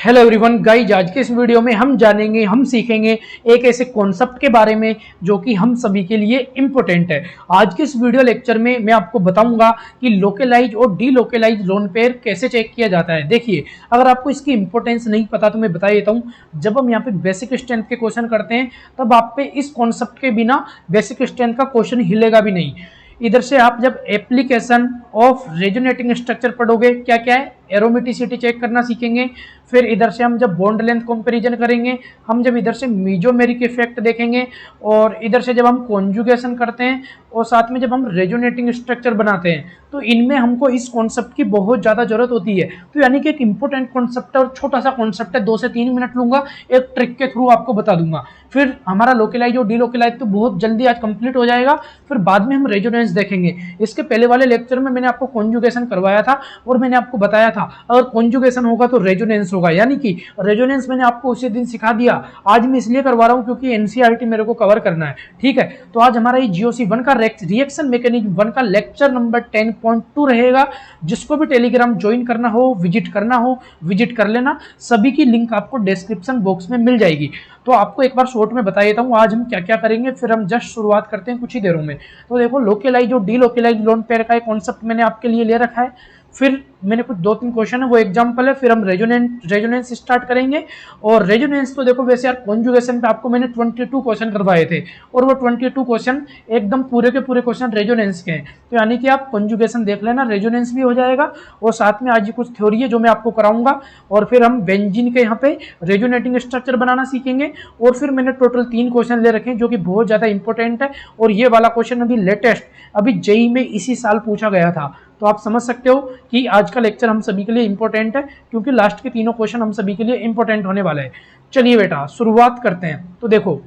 Hello everyone guys, आज के इस वीडियो में हम सीखेंगे एक ऐसे कॉन्सेप्ट के बारे में जो कि हम सभी के लिए इम्पोर्टेंट है। आज के इस वीडियो लेक्चर में मैं आपको बताऊंगा कि लोकलाइज और डीलोकलाइज लोन पेयर कैसे चेक किया जाता है। देखिए, अगर आपको इसकी इंपॉर्टेंस नहीं पता तो मैं बता देता हूँ। जब हम यहाँ पे बेसिक स्ट्रेंथ के क्वेश्चन करते हैं तब आप पे इस कॉन्सेप्ट के बिना बेसिक स्ट्रेंथ का क्वेश्चन हिलेगा भी नहीं। इधर से आप जब एप्लीकेशन ऑफ रेजोनेटिंग स्ट्रक्चर पढ़ोगे, क्या क्या है, एरोमेटिसिटी चेक करना सीखेंगे। फिर इधर से हम जब बॉन्ड लेंथ कंपैरिजन करेंगे, हम जब इधर से मीजोमेरिक इफेक्ट देखेंगे, और इधर से जब हम कॉन्जुगेशन करते हैं और साथ में जब हम रेजोनेटिंग स्ट्रक्चर बनाते हैं, तो इनमें हमको इस कॉन्सेप्ट की बहुत ज़्यादा जरूरत होती है। तो यानी कि एक इंपॉर्टेंट कॉन्सेप्ट है और छोटा सा कॉन्सेप्ट है, 2 से 3 मिनट लूंगा, एक ट्रिक के थ्रू आपको बता दूंगा। फिर हमारा लोकलाइज और डीलोकलाइज तो बहुत जल्दी आज कंप्लीट हो जाएगा। फिर बाद में हम रेजोनेंस देखेंगे। इसके पहले वाले लेक्चर में मैंने आपको कॉन्जुगेशन करवाया था और मैंने आपको बताया था अगर कॉन्जुगेशन होगा तो रेजोनेंस होगा, यानी कि रेजोनेंस मैंने आपको उसी दिन सिखा दिया। आज मैं इसलिए करवा रहा हूं क्योंकि एनसीईआरटी मेरे को कवर करना है, ठीक है। तो आज हमारा ये जीओसी 1 का रिएक्शन मैकेनिज्म 1 का लेक्चर नंबर 10.2 रहेगा। जिसको भी टेलीग्राम ज्वाइन करना हो, विजिट कर लेना। सभी की लिंक आपको डिस्क्रिप्शन बॉक्स में मिल जाएगी। तो आपको एक बार शॉर्ट में बता देता हूँ आज हम क्या क्या करेंगे, फिर हम जस्ट शुरुआत करते हैं कुछ ही देरों में। तो देखो, लोकलाइज और डीलोकलाइज लोन पेयर का एक कॉन्सेप्ट मैंने आपके लिए ले रखा है। फिर मैंने कुछ 2-3 क्वेश्चन है वो एग्जांपल है। फिर हम रेजोनेंस स्टार्ट करेंगे। और रेजोनेंस तो देखो, वैसे यार कॉन्जुगेशन पे आपको मैंने 22 क्वेश्चन करवाए थे और वो 22 क्वेश्चन एकदम पूरे के पूरे क्वेश्चन रेजोनेंस के हैं। तो यानी कि आप कॉन्जुगेशन देख लेना, रेजोनेंस भी हो जाएगा और साथ में आज कुछ थ्योरी है जो मैं आपको कराऊंगा। और फिर हम बेंजीन के यहाँ पे रेजोनेटिंग स्ट्रक्चर बनाना सीखेंगे। और फिर मैंने टोटल 3 क्वेश्चन ले रखे हैं जो कि बहुत ज्यादा इंपॉर्टेंट है। और ये वाला क्वेश्चन अभी लेटेस्ट, अभी जेईई में इसी साल पूछा गया था। तो आप समझ सकते हो कि आज का लेक्चर हम सभी के लिए इंपॉर्टेंट है, क्योंकि लास्ट के तीनों क्वेश्चन हम सभी के लिए इंपॉर्टेंट होने वाले हैं। चलिए बेटा, शुरुआत करते हैं। तो देखो,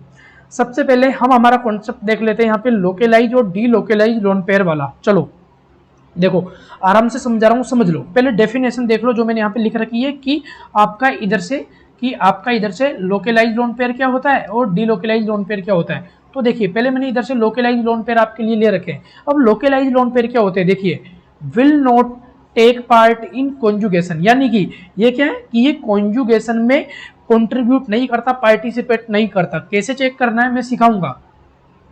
सबसे पहले हम हमारा कॉन्सेप्ट देख लेते हैं यहाँ पे लोकलाइज और डीलोकलाइज लोन पेयर वाला। चलो देखो, आराम से समझा रहा हूँ, समझ लो। पहले डेफिनेशन देख लो जो मैंने यहाँ पे लिख रखी है कि आपका इधर से लोकलाइज लोन पेयर क्या होता है और डीलोकलाइज लोन पेयर क्या होता है। तो देखिए, पहले मैंने इधर से लोकलाइज लोन पेयर आपके लिए ले रखे हैं। अब लोकलाइज लोन पेयर क्या होते हैं, देखिए, will not take part in conjugation, यानी कि ये क्या है कि ये कॉन्जुगेशन में कंट्रीब्यूट नहीं करता, पार्टिसिपेट नहीं करता। कैसे चेक करना है मैं सिखाऊंगा।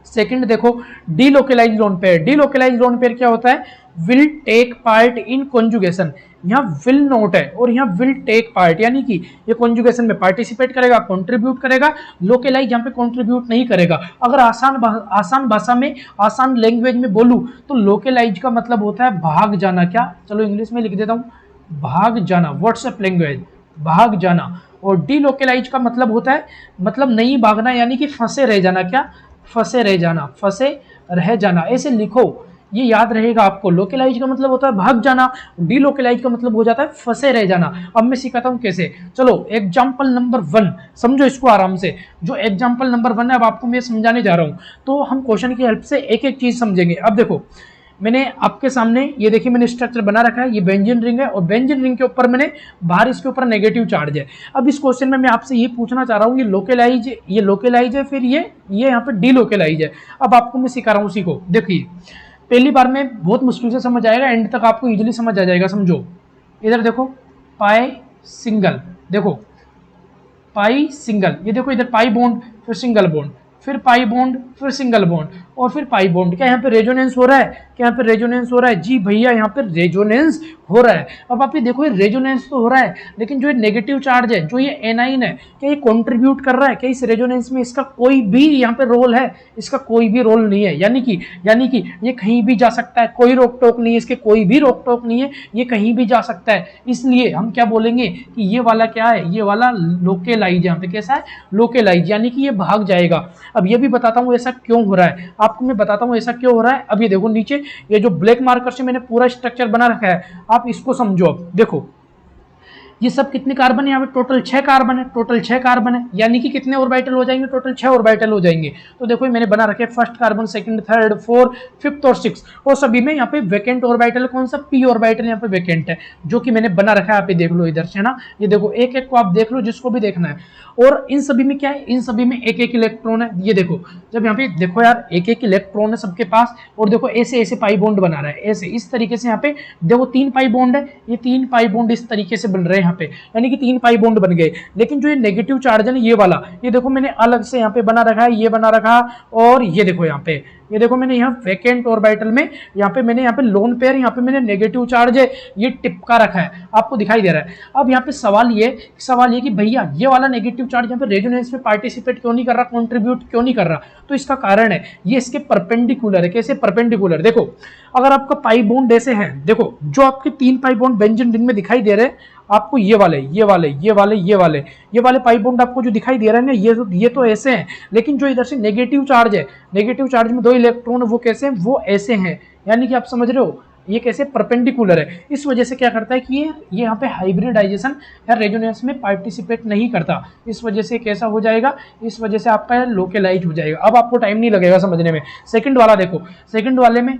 सेकंड देखो, डीलोकलाइज लोन पेयर क्या होता है, will take part in conjugation. यहाँ विल नॉट है और यहाँ विल टेक पार्ट, यानी कि ये कॉन्जुगेशन में पार्टिसिपेट करेगा, कंट्रीब्यूट करेगा। लोकलाइज यहाँ पे कंट्रीब्यूट नहीं करेगा। अगर आसान भाषा में, आसान लैंग्वेज में बोलूं तो लोकलाइज का मतलब होता है भाग जाना। क्या, चलो इंग्लिश में लिख देता हूँ, भाग जाना, व्हाट्सएप लैंग्वेज, भाग जाना। और डीलोकलाइज का मतलब होता है, मतलब नहीं भागना, यानी कि फंसे रह जाना। क्या, फंसे रह जाना, ऐसे लिखो, ये याद रहेगा आपको। लोकलाइज का मतलब होता है भाग जाना, डीलोकलाइज का मतलब हो जाता है फंसे रह जाना। अब मैं सिखाता हूं कैसे। चलो एग्जांपल नंबर 1 समझो इसको आराम से। जो एग्जांपल नंबर 1 है, अब आपको मैं समझाने जा रहा हूं, तो हम क्वेश्चन की हेल्प से एक एक चीज समझेंगे। अब देखो, मैंने आपके सामने ये देखिए, मैंने स्ट्रक्चर बना रखा है। ये बेंजीन रिंग है और बेंजीन रिंग के ऊपर मैंने बाहर इसके ऊपर नेगेटिव चार्ज है। अब इस क्वेश्चन में मैं आपसे ये पूछना चाह रहा हूँ, ये लोकलाइज है, फिर ये यहाँ पे डीलोकलाइज है। अब आपको मैं सिखा रहा हूँ, सीखो। देखिए, पहली बार में बहुत मुश्किल से समझ आएगा, एंड तक आपको इजीली समझ आ जाएगा। समझो, इधर देखो, पाई सिंगल, देखो पाई सिंगल, ये देखो इधर पाई बॉन्ड, फिर सिंगल बॉन्ड, फिर पाई बॉन्ड, फिर सिंगल बॉन्ड, और फिर पाई बॉन्ड। क्या यहाँ पे रेजोनेंस हो रहा है? क्या यहाँ पे रेजोनेंस हो रहा है? जी भैया, यहाँ पे रेजोनेंस हो रहा है। अब आप ये देखो, ये रेजोनेंस तो हो रहा है, लेकिन जो नेगेटिव चार्ज है, जो ये एनाइन है, क्या ये कंट्रीब्यूट कर रहा है? क्या इस रेजोनेंस में इसका कोई भी यहाँ पे रोल है? इसका कोई भी रोल नहीं है। यानी कि ये कहीं भी जा सकता है, कोई रोक टोक नहीं है इसके, कोई भी रोक टोक नहीं है, ये कहीं भी जा सकता है। इसलिए हम क्या बोलेंगे कि ये वाला क्या है, ये वाला लोकलाइज। यहाँ पे कैसा है? लोकलाइज, यानी कि ये भाग जाएगा। अब ये भी बताता हूँ ऐसा क्यों हो रहा है, आपको मैं बताता हूँ ऐसा क्यों हो रहा है। अब ये देखो, नीचे ये जो ब्लैक मार्कर से मैंने पूरा स्ट्रक्चर बना रखा है, आप इसको समझो। अब देखो, ये सब कितने कार्बन है? यहाँ पे टोटल 6 कार्बन है, यानी कि कितने ऑर्बिटल हो जाएंगे? टोटल 6 ऑर्बिटल हो जाएंगे। तो देखो, मैंने बना रखे first carbon, second, third, fourth, fifth और 6, और सभी में यहाँ पे वैकेंट ऑर्बिटल कौन सा? पी ऑर्बिटल यहाँ पे वैकेंट है, जो कि मैंने बना रखा है। आप देख लो इधर से, है ना, ये देखो, एक एक को आप देख लो जिसको भी देखना है। और इन सभी में क्या है? इन सभी में एक एक इलेक्ट्रॉन है। ये देखो, जब यहाँ पे देखो यार, एक एक इलेक्ट्रॉन है सबके पास। और देखो, ऐसे पाई बॉन्ड बना रहा है, ऐसे इस तरीके से। यहाँ पे देखो 3 पाई बॉन्ड है, ये 3 पाई बॉन्ड इस तरीके से बन रहे हैं यहाँ पे, यानी कि 3 पाई बॉन्ड बन गए। लेकिन जो ये नेगेटिव चार्ज है ना ये वाला, ये देखो मैंने अलग से यहाँ पे बना रखा है, ये बना रखा, और ये देखो यहाँ पे, ये देखो मैंने यहाँ वैकेंट ऑर्बिटल में यहाँ पे मैंने यहाँ पे लोन पेयर, यहाँ पे मैंने नेगेटिव चार्ज है ये टिपका रखा है, आपको दिखाई दे रहा है। अब यहाँ पे सवाल ये कि भैया ये वाला नेगेटिव चार्ज यहाँ पे रेजोनेंस में पार्टिसिपेट क्यों नहीं कर रहा, कंट्रीब्यूट क्यों नहीं कर रहा? तो इसका कारण है ये इसके परपेंडिकुलर है। कैसे परपेंडिकुलर? देखो अगर आपका पाई बॉन्ड ऐसे है, देखो जो आपके 3 पाई बॉन्ड बेंजीन रिंग में दिखाई दे रहे हैं आपको, ये वाले पाई बॉन्ड आपको जो दिखाई दे रहे हैं ना, ये तो ऐसे हैं। लेकिन जो इधर से नेगेटिव चार्ज है, नेगेटिव चार्ज में 2 इलेक्ट्रॉन वो कैसे हैं, वो ऐसे हैं, यानी कि आप समझ रहे हो ये कैसे परपेंडिकुलर है। इस वजह से क्या करता है कि ये यहाँ पे हाइब्रिडाइजेशन या रेजोनेंस में पार्टिसिपेट नहीं करता। इस वजह से कैसा हो जाएगा, इस वजह से आपका लोकेलाइज हो जाएगा। अब आपको टाइम नहीं लगेगा समझने में। सेकंड वाला देखो, सेकंड वाले में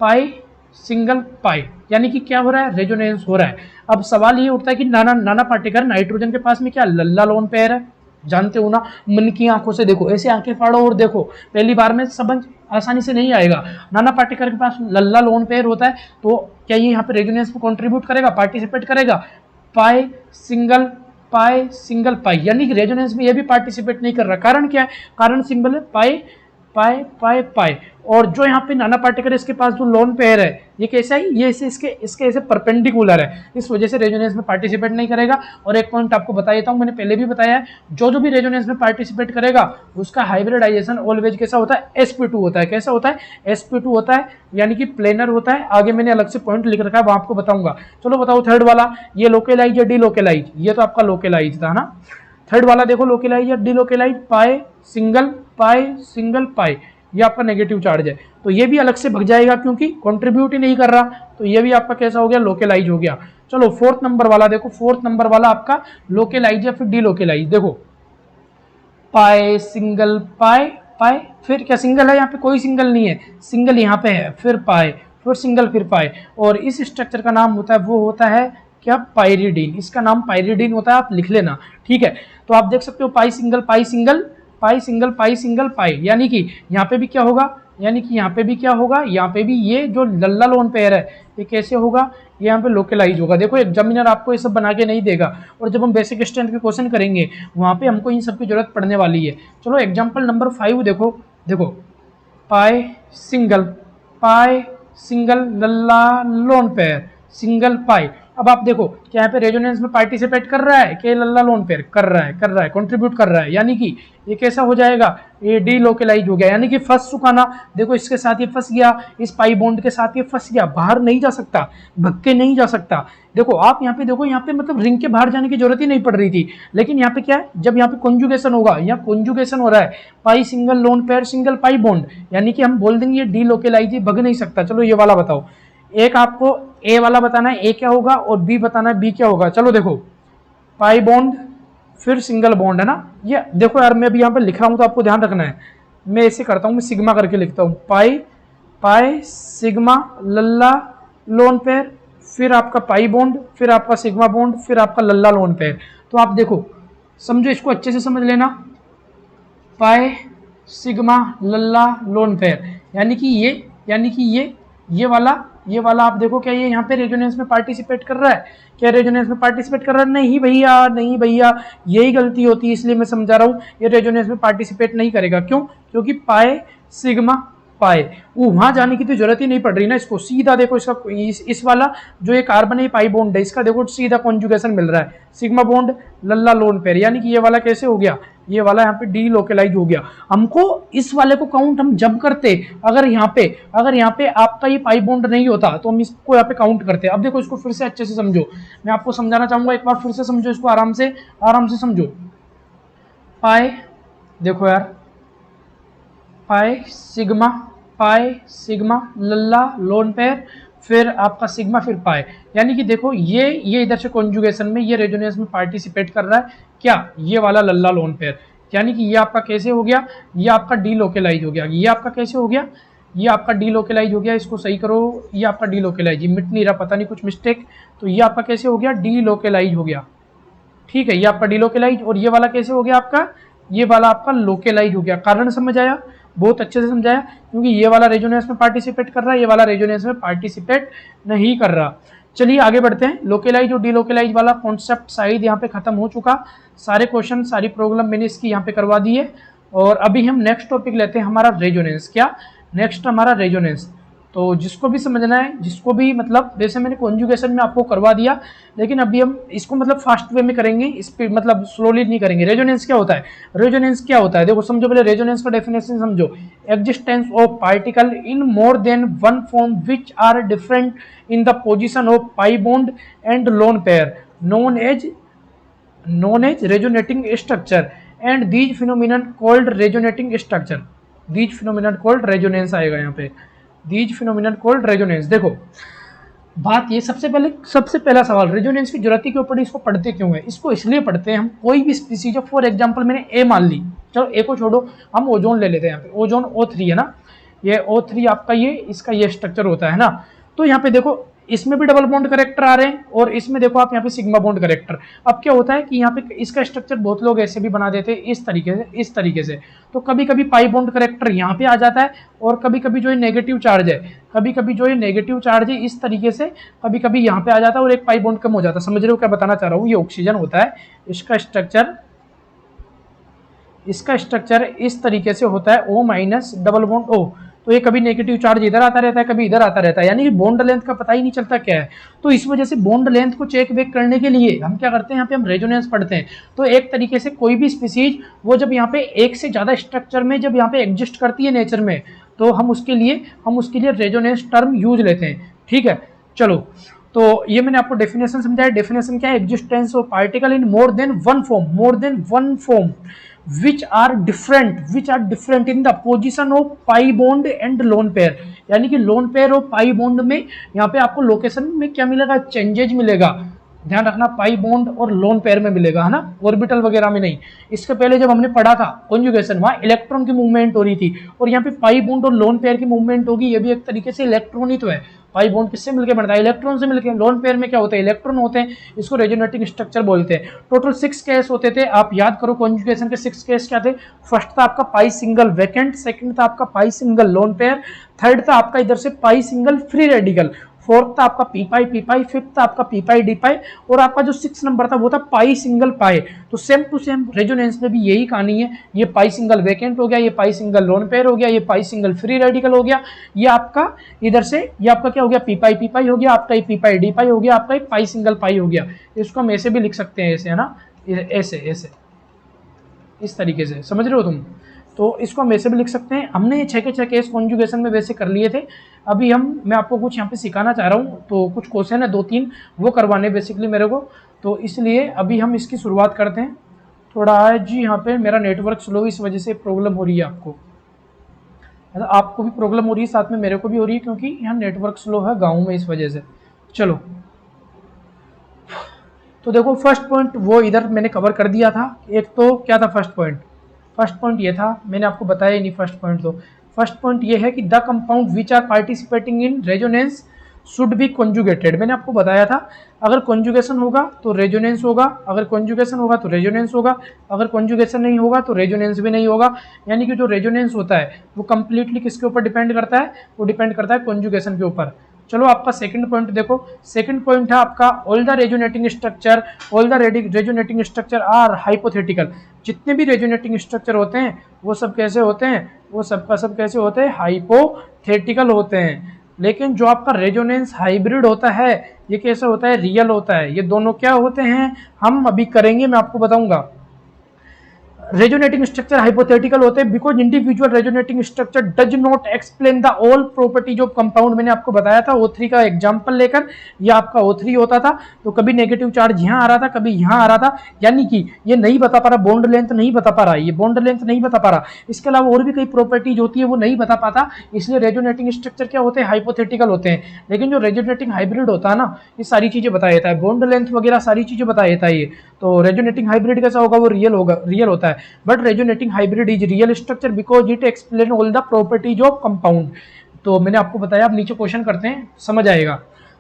पाई सिंगल पाई, यानी कि क्या हो रहा है, रेजोनेंस हो रहा है। अब सवाल ये उठता है कि नाना पार्टिकल नाइट्रोजन के पास में क्या लल्ला लोन पेयर है, जानते हो ना, मन की आंखों से देखो, ऐसे आंखें फाड़ो और देखो, पहली बार में समझ आसानी से नहीं आएगा। नाना पार्टिकल के पास लल्ला लोन पेयर होता है, तो क्या ये यहाँ पे रेजोनेंस में कंट्रीब्यूट करेगा, पार्टिसिपेट करेगा? पाई सिंगल पाई, यानी कि रेजोनेंस में ये भी पार्टिसिपेट नहीं कर रहा। कारण क्या है? कारण सिंबल है पाई पाई पाई पाई। और जो यहाँ पे नाना पार्टिकल इसके पास जो लोन पेयर है ये कैसा है, ये इसके ऐसे परपेंडिकुलर है, इस वजह से रेजोनेंस में पार्टिसिपेट नहीं करेगा। और एक पॉइंट आपको बता देता हूँ, मैंने पहले भी बताया है, जो भी रेजोनेंस में पार्टिसिपेट करेगा उसका हाइब्रिडाइजेशन ऑलवेज कैसा होता है, sp2 होता है। कैसा होता है? sp2 होता है, यानी कि प्लेनर होता है। आगे मैंने अलग से पॉइंट लिख रखा है, वो आपको बताऊंगा। चलो बताओ थर्ड वाला, ये लोकेलाइज या डीलोकेलाइज? ये तो आपका लोकेलाइज था ना। थर्ड वाला देखो, लोकेलाइज या डीलोकेलाइज? पाई सिंगल पाई, ये आपका नेगेटिव चार्ज है, तो ये भी अलग से भग जाएगा क्योंकि कंट्रीब्यूट ही नहीं कर रहा, तो ये भी आपका कैसा हो गया, लोकेलाइज हो गया। चलो फोर्थ नंबर वाला देखो, फोर्थ नंबर वाला आपका लोकेलाइज या फिर डीलोकेलाइज। देखो पाई सिंगल पाई, फिर क्या सिंगल है, यहाँ पे कोई सिंगल नहीं है, सिंगल यहाँ पे है, फिर पाई, फिर सिंगल, फिर पाई। और इस स्ट्रक्चर का नाम होता है, वो होता है क्या, पाइरिडीन। इसका नाम पाइरिडीन होता है, आप लिख लेना, ठीक है। तो आप देख सकते हो पाई सिंगल पाई, यानी कि यहाँ पे भी क्या होगा, यहाँ पे भी ये जो लल्ला लोन पेयर है ये कैसे होगा, ये यहाँ पे लोकेलाइज होगा। देखो एग्जामिनर आपको ये सब बना के नहीं देगा, और जब हम बेसिक स्ट्रेंथ के क्वेश्चन करेंगे वहाँ पे हमको इन सब की जरूरत पड़ने वाली है। चलो एग्जाम्पल नंबर 5 देखो पाई सिंगल लल्ला लोन पेयर सिंगल पाई। अब आप देखो क्या यहाँ पे रेजोनेंस में पार्टिसिपेट कर रहा है, क्या लल्ला लोन पेयर कर रहा है, कंट्रीब्यूट कर रहा है, यानी कि ये कैसा हो जाएगा, ये डीलोकेलाइज हो गया, यानी कि फंस चुका ना। देखो इसके साथ ये फंस गया, इस पाई बॉन्ड के साथ ये फंस गया, बाहर नहीं जा सकता, भग के नहीं जा सकता। देखो आप यहाँ पे देखो, यहाँ पे मतलब रिंग के बाहर जाने की जरूरत ही नहीं पड़ रही थी, लेकिन यहाँ पे क्या है, जब यहाँ पे कॉन्जुगेशन होगा, यहाँ कॉन्जुगेशन हो रहा है, pi single lone pair single pi bond, यानी कि हम बोल देंगे ये डीलोकेलाइज, भग नहीं सकता। चलो ये वाला बताओ, एक आपको ए वाला बताना है, ए क्या होगा, और बी बताना है बी क्या होगा। चलो देखो पाई बॉन्ड फिर सिंगल बॉन्ड है ना, ये देखो यार मैं अभी यहाँ पे लिख रहा हूँ तो आपको ध्यान रखना है, मैं ऐसे करता हूँ, मैं सिग्मा करके लिखता हूँ, पाई सिग्मा लल्ला लोन पेयर, फिर आपका पाई बॉन्ड, फिर आपका सिग्मा बॉन्ड, फिर आपका लल्ला लोन पेयर। तो आप देखो समझो, इसको अच्छे से समझ लेना, पाई सिग्मा लल्ला लोन पेयर, यानी कि ये वाला आप देखो, क्या ये यहाँ पे रेजोनेंस में पार्टिसिपेट कर रहा है, क्या रेजोनेंस में पार्टिसिपेट कर रहा है? नहीं भैया, यही गलती होती है, इसलिए मैं समझा रहा हूँ, ये रेजोनेंस में पार्टिसिपेट नहीं करेगा। क्यों? क्योंकि पाई सिग्मा पाई, वहां जाने की तो जरूरत ही नहीं पड़ रही ना। इसको सीधा देखो, इसका इस वाला जो ये कार्बन है पाई बॉन्ड है, इसका देखो सीधा कॉन्जुगेशन मिल रहा है, सिग्मा बॉन्ड लल्ला लोन पेयर, यानी कि ये वाला कैसे हो गया, ये वाला यहाँ पे डीलोकेलाइज हो गया। हमको इस वाले को काउंट हम जब करते, अगर यहाँ पे आपका ये पाई बॉन्ड नहीं होता तो हम इसको यहाँ पे काउंट करते। अब देखो इसको फिर से अच्छे से समझो, मैं आपको समझाना चाहूंगा, एक बार फिर से समझो इसको, आराम से समझो। पाई देखो यार, पाई सिग्मा लल्ला लोन पेयर, फिर आपका सिग्मा, फिर पाई, यानी कि देखो ये इधर से कॉन्जुगेशन में ये रेजोनेंस में पार्टिसिपेट कर रहा है, क्या, ये वाला लल्ला लोन पेयर, यानी कि ये आपका कैसे हो गया, ये आपका डीलोकेलाइज हो गया। ये आपका कैसे हो गया, ये आपका डीलोकेलाइज हो गया, इसको सही करो, ये आपका डीलोकेलाइज, ये मिट नहीं रहा, पता नहीं कुछ मिस्टेक, तो ये आपका कैसे हो गया, डीलोकेलाइज हो गया, ठीक है, ये आपका डीलोकेलाइज। और ये वाला कैसे हो गया आपका, ये वाला आपका लोकेलाइज हो गया। कारण समझ आया, बहुत अच्छे से समझाया, क्योंकि ये वाला रेजोनेंस में पार्टिसिपेट कर रहा है, ये वाला रेजोनेंस में पार्टिसिपेट नहीं कर रहा। चलिए आगे बढ़ते हैं। लोकेलाइज और डीलोकेलाइज वाला कॉन्सेप्ट शायद यहाँ पे खत्म हो चुका, सारे क्वेश्चन सारी प्रॉब्लम मैंने इसकी यहाँ पे करवा दी है। और अभी हम नेक्स्ट टॉपिक लेते हैं हमारा रेजोनेंस। क्या नेक्स्ट हमारा रेजोनेंस। तो जिसको भी समझना है, जिसको भी मतलब जैसे मैंने कॉन्जुगेशन में आपको करवा दिया, लेकिन अभी हम इसको मतलब फास्ट वे में करेंगे, स्पीड मतलब स्लोली नहीं करेंगे। रेजोनेंस क्या होता है? रेजोनेंस क्या होता है देखो समझो पहले रेजोनेंस का डेफिनेशन समझो। Existence of particle in more than one form which are different in the position of pi bond and lone pair known as resonating structure and these phenomenon called resonating structure। these phenomenon called resonance आएगा यहाँ पे, these phenomenon called resonance। देखो बात ये सबसे पहला सवाल, resonance की जरूरत क्यों पड़ी, इसको पढ़ते क्यों है? इसको इसलिए पढ़ते हैं हम, कोई भी स्पीसीज, फॉर एग्जांपल मैंने ए मान ली, चलो ए को छोड़ो, हम ओजोन ले लेते हैं। यहाँ पे ओजोन O3 है ना, ये O3 आपका ये इसका ये स्ट्रक्चर होता है ना। तो यहाँ पे देखो इसमें भी डबल बॉन्ड करेक्टर आ रहे हैं और इसमें देखो आप यहाँ पे सिग्मा बॉन्ड करेक्टर। अब क्या होता है कि यहाँ पे इसका स्ट्रक्चर बहुत लोग ऐसे भी बना देते हैं इस तरीके से। तो कभी कभी पाई बॉन्ड करेक्टर यहाँ पे आ जाता है और कभी कभी जो है नेगेटिव चार्ज है, कभी कभी जो है नेगेटिव चार्ज है इस तरीके से, कभी कभी यहाँ पे आ जाता है और एक पाई बॉन्ड कम हो जाता है। समझ रहे हो क्या बताना चाह रहा हूँ? ये ऑक्सीजन होता है, इसका स्ट्रक्चर इस तरीके से होता है O- डबल बॉन्ड O। तो ये कभी नेगेटिव चार्ज इधर आता रहता है, कभी इधर आता रहता है, यानी कि बॉन्ड लेंथ का पता ही नहीं चलता क्या है। तो इस वजह से बॉन्ड लेंथ को चेक वेक करने के लिए हम क्या करते हैं, यहाँ पे हम रेजोनेंस पढ़ते हैं। तो एक तरीके से कोई भी स्पीसीज वो जब यहाँ पे एक से ज्यादा स्ट्रक्चर में जब यहाँ पे एग्जिस्ट करती है नेचर में, तो हम उसके लिए रेजोनेंस टर्म यूज लेते हैं। ठीक है, चलो तो ये मैंने आपको डेफिनेशन समझाया। डेफिनेशन क्या है? Existence of particle in more than one form which are different in the position of pi bond and lone pair। यानी कि लोन पेयर और पाई बॉन्ड में यहाँ पे आपको लोकेशन में क्या मिलेगा? चेंजेज मिलेगा। ध्यान रखना, पाई बॉन्ड और लोन पेयर में मिलेगा, है ना, ऑर्बिटल वगैरह में नहीं। इसके पहले जब हमने पढ़ा था कॉन्जुगेशन, वहाँ इलेक्ट्रॉन की मूवमेंट हो रही थी और यहाँ पे पाई बॉन्ड और लोन पेयर की मूवमेंट होगी। ये भी एक तरीके से इलेक्ट्रॉन ही तो है। पाई बॉन्ड किससे मिलकर बनता है? इलेक्ट्रॉन से मिलकर। लोन पेयर में क्या होता है? इलेक्ट्रॉन होते हैं, इसको रेजोनेटिंग स्ट्रक्चर बोलते हैं। टोटल 6 केस होते थे, आप याद करो कॉन्जुगेशन के 6 केस क्या थे? फर्स्ट था आपका पाई सिंगल वैकेंट, सेकंड था आपका पाई सिंगल लोन पेयर, थर्ड था आपका इधर से पाई सिंगल फ्री रेडिकल, फोर्थ था आपका पी पाई, फिफ्थ था आपका पी पाई डी पाई, और आपका जो 6 नंबर था वो था पाई सिंगल पाई। तो सेम टू सेम रेजोनेंस में भी यही कहानी है। ये पाई सिंगल वैकेंट हो गया, ये पाई सिंगल लोन पेयर हो गया, ये पाई सिंगल फ्री रेडिकल हो गया, ये आपका इधर से ये आपका क्या हो गया? पी पाई हो गया, आपका ये पी पाई डी पाई हो गया, आपका ये पाई सिंगल पाई हो गया। इसको हम ऐसे भी लिख सकते हैं, ऐसे, है ना, ऐसे इस तरीके से, समझ रहे हो तुम? तो इसको हम ऐसे भी लिख सकते हैं। हमने 6 के 6 केस कॉन्जुगेशन में वैसे कर लिए थे। अभी मैं आपको कुछ यहाँ पे सिखाना चाह रहा हूँ, तो कुछ क्वेश्चन है 2-3 वो करवाने बेसिकली मेरे को, तो इसलिए अभी हम इसकी शुरुआत करते हैं। थोड़ा जी यहाँ पे मेरा नेटवर्क स्लो, इस वजह से प्रॉब्लम हो रही है आपको भी प्रॉब्लम हो रही है, साथ में मेरे को भी हो रही है, क्योंकि यहाँ नेटवर्क स्लो है गाँव में, इस वजह से। चलो तो देखो फर्स्ट पॉइंट वो इधर मैंने कवर कर दिया था। एक तो क्या था फर्स्ट पॉइंट ये था, मैंने आपको बताया ही नहीं फर्स्ट पॉइंट ये है कि the compound which are participating in resonance should be conjugated. मैंने आपको बताया था अगर कॉन्जुगेशन होगा तो रेजोनेंस होगा, अगर कॉन्जुगेशन होगा तो रेजोनेंस होगा, अगर कॉन्जुगेशन नहीं होगा तो रेजोनेंस भी नहीं होगा। यानी कि जो रेजोनेंस होता है वो कंप्लीटली किसके ऊपर डिपेंड करता है? वो डिपेंड करता है कॉन्जुगेशन के ऊपर। चलो आपका सेकंड पॉइंट देखो, सेकंड पॉइंट है आपका all the resonating structure are hypothetical. जितने भी रेजोनेटिंग स्ट्रक्चर होते हैं वो सब कैसे होते हैं? वो सबका सब कैसे होते हैं? हाइपोथेटिकल होते हैं। लेकिन जो आपका रेजोनेंस हाइब्रिड होता है ये कैसे होता है? रियल होता है। ये दोनों क्या होते हैं हम अभी करेंगे, मैं आपको बताऊंगा। रेजोनेटिंग स्ट्रक्चर हाइपोथेटिकल होते हैं because individual resonating structure does not explain the all properties of compound. मैंने आपको बताया था O3 का एग्जांपल लेकर, ये आपका O3 होता था तो कभी नेगेटिव चार्ज यहाँ आ रहा था, कभी यहाँ आ रहा था, यानी कि ये नहीं बता पा रहा, बॉन्ड लेंथ नहीं बता पा रहा, ये बॉन्ड लेंथ नहीं बता पा रहा। इसके अलावा और भी कई प्रॉपर्टीज होती है वो नहीं बता पाता, इसलिए रेजोनेटिंग स्ट्रक्चर क्या होते हैं? हाइपोथेटिकल होते हैं। लेकिन जो रेजोनेटिंग हाइब्रिड होता है ना, ये सारी चीजें बता देता है, बॉन्ड लेंथ वगैरह सारी चीजें बता देता है ये। तो रेजोनेटिंग हाइब्रिड कैसा होगा? वो रियल होता है। But resonating hybrid is real structure because it explain all the properties of compound. तो मैंने आपको बताया, अब नीचे क्वेश्चन करते हैं, समझ आएगा।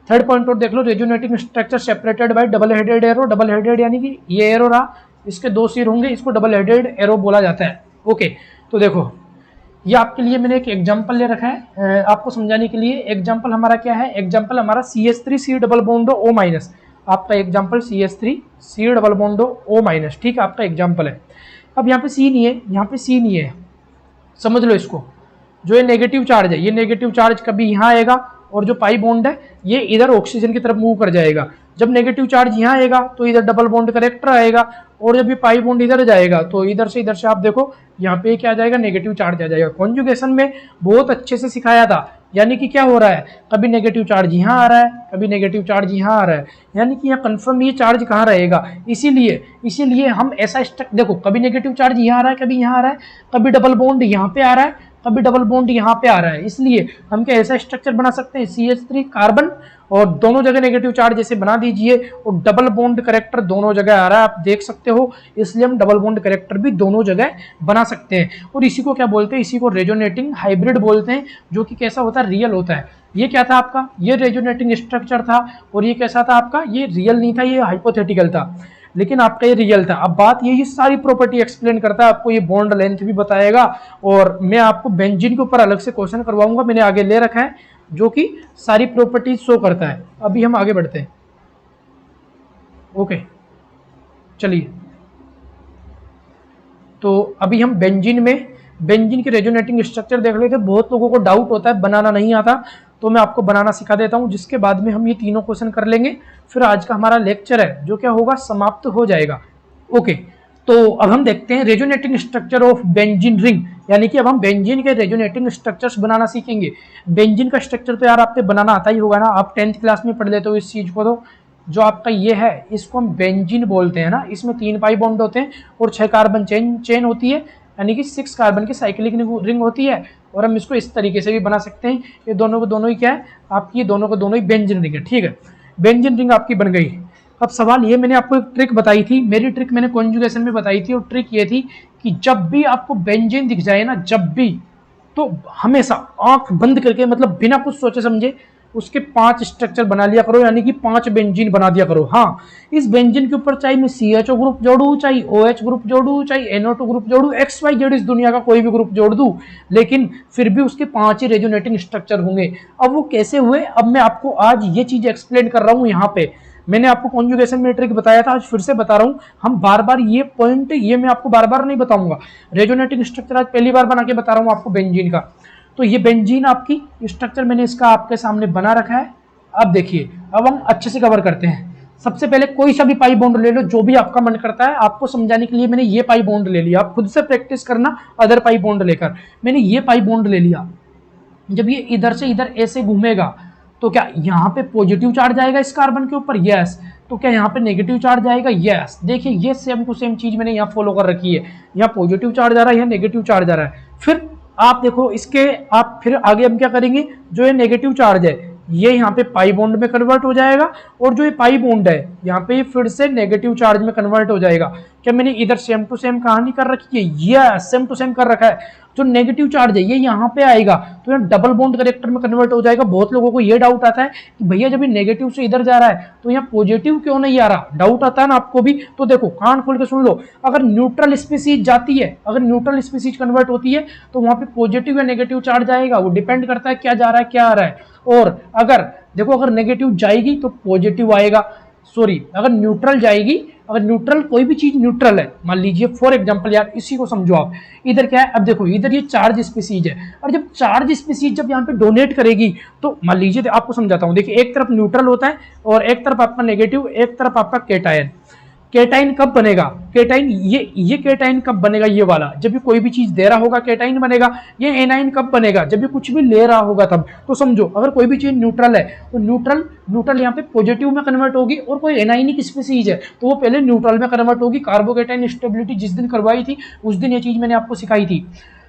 थर्ड पॉइंट और देख लो, resonating structure separated by double headed arrow. Double headed यानी कि ये एरो रहा, इसके 2 सिर होंगे, इसको डबल हेडेड एरो बोला जाता है। ओके, तो देखो ये आपके लिए मैंने एक एग्जांपल ले रखा है आपको समझाने के लिए। एग्जांपल हमारा क्या है, एग्जांपल हमारा CH3 C double bond O-, आपका example CH3 C double bond O-, ठीक है, आपका एग्जांपल है। अब यहाँ पे C नहीं है, यहाँ पे C नहीं है, समझ लो इसको। जो ये नेगेटिव चार्ज है, ये नेगेटिव चार्ज कभी यहाँ आएगा और जो पाई बॉन्ड है ये इधर ऑक्सीजन की तरफ मूव कर जाएगा। जब नेगेटिव चार्ज यहाँ आएगा तो इधर डबल बॉन्ड करेक्टर आएगा, और जब ये पाई बॉन्ड इधर जाएगा तो इधर से आप देखो यहाँ पे क्या आ जाएगा, नेगेटिव चार्ज आ जाएगा। कॉन्जुगेशन में बहुत अच्छे से सिखाया था, यानी कि क्या हो रहा है, कभी नेगेटिव चार्ज यहाँ आ रहा है, कभी नेगेटिव चार्ज यहाँ आ रहा है, यानी कि यहाँ कंफर्म ये चार्ज कहाँ रहेगा। इसीलिए हम ऐसा देखो, कभी नेगेटिव चार्ज यहाँ आ रहा है, कभी यहाँ आ रहा है, कभी डबल बॉन्ड यहाँ पे आ रहा है, कभी डबल बॉन्ड यहाँ पे आ रहा है। इसलिए हम क्या ऐसा स्ट्रक्चर बना सकते हैं, CH3 कार्बन और दोनों जगह नेगेटिव चार्ज जैसे बना दीजिए, और डबल बॉन्ड करेक्टर दोनों जगह आ रहा है, आप देख सकते हो। इसलिए हम डबल बॉन्ड करेक्टर भी दोनों जगह बना सकते हैं। और इसी को क्या बोलते हैं, इसी को रेजोनेटिंग हाइब्रिड बोलते हैं, जो कि कैसा होता है, रियल होता है। ये क्या था आपका, ये रेजोनेटिंग स्ट्रक्चर था, और ये कैसा था आपका, ये रियल नहीं था, ये हाइपोथेटिकल था, लेकिन आपका ये रियल था। अब बात ये सारी प्रॉपर्टी एक्सप्लेन करता है, आपको ये बॉन्ड लेंथ भी बताएगा, और मैं आपको बेंजीन के ऊपर अलग से क्वेश्चन करवाऊंगा, मैंने आगे ले रखा है, जो कि सारी प्रॉपर्टीज शो करता है। अभी हम आगे बढ़ते हैं, ओके चलिए। तो अभी हम बेंजीन के रेजोनेटिंग स्ट्रक्चर देख लेते हैं। बहुत लोगों को डाउट होता है, बनाना नहीं आता, तो मैं आपको बनाना सिखा देता हूं, जिसके बाद में हम ये तीनों क्वेश्चन कर लेंगे, फिर आज का हमारा लेक्चर है जो क्या होगा, समाप्त हो जाएगा। ओके, तो अब हम देखते हैं resonating structure of benzene ring, यानी कि अब हम बेंजीन के रेजोनेटिंग स्ट्रक्चर्स बनाना सीखेंगे। बेंजीन का स्ट्रक्चर तो यार आपको बनाना आता ही होगा ना, आप 10th क्लास में पढ़ लेते हो इस चीज को। तो जो आपका ये है, इसको हम बेंजीन बोलते हैं ना, इसमें 3 पाई बॉन्ड होते हैं और 6 कार्बन चेन होती है, यानी कि 6 कार्बन की साइक्लिक रिंग होती है। और हम इसको इस तरीके से भी बना सकते हैं, ये दोनों को दोनों ही क्या है आपकी, ये दोनों को दोनों ही बेंजीन रिंग है, ठीक है। बेंजीन रिंग आपकी बन गई। अब सवाल ये, मैंने आपको एक ट्रिक बताई थी, मेरी ट्रिक मैंने कॉन्जुगेशन में बताई थी, और ट्रिक ये थी कि जब भी आपको बेंजीन दिख जाए ना, जब भी, तो हमेशा आंख बंद करके, मतलब बिना कुछ सोचे समझे, उसके 5 स्ट्रक्चर बना लिया करो, यानी कि 5 बेंजीन बना दिया करो। हाँ, इस बेंजीन के ऊपर चाहे मैं CHO ग्रुप जोड़ू, चाहे OH ग्रुप जोड़ू, चाहे NO2 ग्रुप जोड़ू, XYZ इस दुनिया का कोई भी ग्रुप जोड़ दूं, लेकिन फिर भी उसके 5 ही रेजोनेटिंग स्ट्रक्चर होंगे। अब वो कैसे हुए, अब मैं आपको आज ये चीज एक्सप्लेन कर रहा हूं। यहाँ पे मैंने आपको कॉन्जुगेशन में ट्रिक बताया था, आज फिर से बता रहा हूं। हम बार बार ये पॉइंट, ये मैं आपको बार बार नहीं बताऊंगा। रेजोनेटिंग स्ट्रक्चर आज पहली बार बना के बता रहा हूं आपको बेंजीन का। तो ये बेंजीन आपकी स्ट्रक्चर मैंने इसका आपके सामने बना रखा है। अब देखिए, अब हम अच्छे से कवर करते हैं। सबसे पहले कोई सा भी पाई बॉन्ड ले लो, जो भी आपका मन करता है। आपको समझाने के लिए मैंने ये पाई बॉन्ड ले लिया, आप खुद से प्रैक्टिस करना अदर पाई बॉन्ड लेकर। मैंने ये पाई बॉन्ड ले लिया, जब ये इधर से इधर ऐसे घूमेगा तो क्या यहाँ पे पॉजिटिव चार्ज आएगा इस कार्बन के ऊपर, यस। तो क्या यहाँ पे नेगेटिव चार्ज आएगा, यस। देखिए ये सेम टू सेम चीज मैंने यहाँ फॉलो कर रखी है, यहाँ पॉजिटिव चार्ज आ रहा है, यहाँ नेगेटिव चार्ज आ रहा है। फिर आप देखो इसके, आप फिर आगे हम क्या करेंगे, जो ये नेगेटिव चार्ज है ये यहाँ पे पाई बॉन्ड में कन्वर्ट हो जाएगा, और जो ये पाई बॉन्ड है यहाँ पे फिर से नेगेटिव चार्ज में कन्वर्ट हो जाएगा। क्या मैंने इधर सेम टू सेम कहानी कर रखी है, यस सेम टू सेम कर रखा है। जो नेगेटिव चार्ज है ये यहाँ पे आएगा तो यहाँ डबल बॉन्ड करेक्टर में कन्वर्ट हो जाएगा। बहुत लोगों को ये डाउट आता है कि भैया जब ये नेगेटिव से इधर जा रहा है तो यहाँ पॉजिटिव क्यों नहीं आ रहा, डाउट आता है ना आपको भी। तो देखो कान खोल के सुन लो, अगर न्यूट्रल स्पीसीज जाती है, अगर न्यूट्रल स्पीसीज कन्वर्ट होती है तो वहां पे पॉजिटिव या नेगेटिव चार्ज आएगा, वो डिपेंड करता है क्या जा रहा है क्या आ रहा है। और अगर देखो, अगर नेगेटिव जाएगी तो पॉजिटिव आएगा, सॉरी अगर न्यूट्रल जाएगी, अगर न्यूट्रल कोई भी चीज न्यूट्रल है, मान लीजिए फॉर एग्जांपल यार इसी को समझो आप, इधर क्या है, अब देखो इधर ये चार्ज स्पीसीज है, और जब चार्ज स्पीसीज जब यहाँ पे डोनेट करेगी तो मान लीजिए आपको समझाता हूँ। देखिए एक तरफ न्यूट्रल होता है और एक तरफ आपका नेगेटिव, एक तरफ आपका केटायन। केटाइन कब बनेगा, केटाइन ये केटाइन कब बनेगा, ये वाला जब भी कोई भी चीज दे रहा होगा केटाइन बनेगा। ये एनाइन कब बनेगा, जब भी कुछ भी ले रहा होगा तब। तो समझो अगर कोई भी चीज न्यूट्रल है तो न्यूट्रल यहाँ पे पॉजिटिव में कन्वर्ट होगी, और कोई एनाइनिक स्पीसीज है तो वो पहले न्यूट्रल में कन्वर्ट होगी। कार्बोकेटाइन स्टेबिलिटी जिस दिन करवाई थी उस दिन ये चीज मैंने आपको सिखाई थी।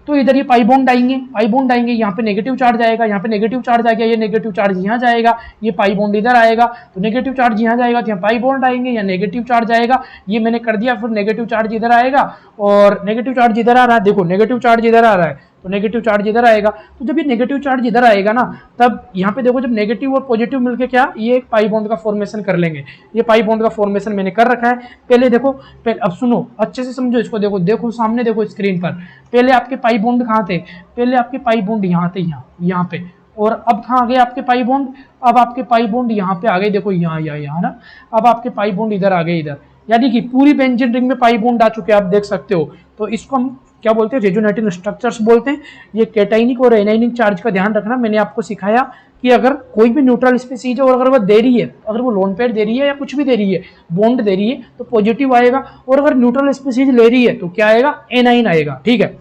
तो इधर ये पाई बॉन्ड आएंगे, यहाँ पे नेगेटिव चार्ज आएगा, यहाँ पे नेगेटिव चार्ज आ गया, ये नेगेटिव चार्ज यहाँ जाएगा, ये पाई बॉन्ड इधर आएगा, तो नेगेटिव चार्ज यहाँ जाएगा तो यहाँ पाई बॉन्ड आएंगे, यहाँ नेगेटिव चार्ज आएगा, ये मैंने कर दिया। फिर नेगेटिव चार्ज इधर आएगा और नेगेटिव चार्ज इधर आ रहा है, देखो नेगेटिव चार्ज इधर आ रहा है, तो नेगेटिव चार्ज इधर आएगा। तो जब ये नेगेटिव चार्ज इधर आएगा ना, तब यहाँ पे देखो जब नेगेटिव और पॉजिटिव मिलके क्या ये एक पाई बॉन्ड का फॉर्मेशन कर लेंगे। ये पाई बॉन्ड का फॉर्मेशन मैंने कर रखा है। पहले देखो, अब सुनो अच्छे से समझो इसको, देखो देखो सामने देखो स्क्रीन पर। पहले आपके पाई बॉन्ड कहाँ थे? पहले आपके पाई बॉन्ड यहाँ थे, यहाँ पे। और अब कहाँ आ गए आपके पाई बॉन्ड? अब आपके पाई बॉन्ड यहाँ पे आ गए, देखो यहाँ ना। अब आपके पाई बॉन्ड इधर आ गए, इधर। यानी कि पूरी बेंजीन रिंग में पाई बॉन्ड आ चुके हैं, आप देख सकते हो। तो इसको हम क्या बोलते हैं? रेजोनेटिंग स्ट्रक्चर्स बोलते हैं। ये कैटाइनिक और एनाइनिक चार्ज का ध्यान रखना। मैंने आपको सिखाया कि अगर कोई भी न्यूट्रल स्पीसीज है और अगर वह दे रही है, अगर वो लोन पेयर दे रही है या कुछ भी दे रही है, बॉन्ड दे रही है, तो पॉजिटिव आएगा। और अगर न्यूट्रल स्पीसीज ले रही है तो क्या आएगा? एनाइन आएगा। ठीक है।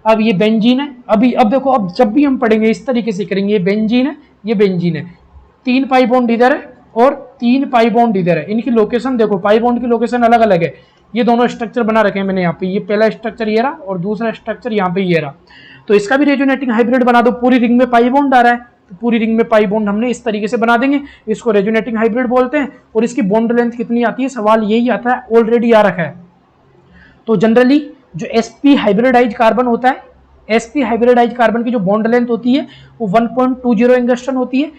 अब ये बेंजीन है। अब देखो, अब जब भी हम पढ़ेंगे इस तरीके से करेंगे। ये बेंजीन है, ये बेंजीन है। 3 पाई बॉन्ड इधर है और 3 पाई बॉन्ड इधर है। इनकी लोकेशन देखो, पाई बॉन्ड की लोकेशन अलग अलग है। ये दोनों स्ट्रक्चर बना रखे हैं मैंने यहाँ पे। ये पहला स्ट्रक्चर ये रहा और दूसरा स्ट्रक्चर यहाँ पे ये रहा। तो इसका भी रेजोनेटिंग हाइब्रिड बना दो। पूरी रिंग में पाई बॉन्ड आ रहा है, तो पूरी रिंग में पाई बॉन्ड हमने इस तरीके से बना देंगे। इसको रेजोनेटिंग हाइब्रिड बोलते हैं। और इसकी बॉन्ड लेंथ कितनी आती है? सवाल यही आता है, ऑलरेडी आ रखा है। तो जनरली जो sp हाइब्रिडाइज कार्बन होता है, sp हाइब्रिडाइज कार्बन की जो बॉन्ड लेंथ होती है वो 1.20 एंगस्ट्रॉन होती है।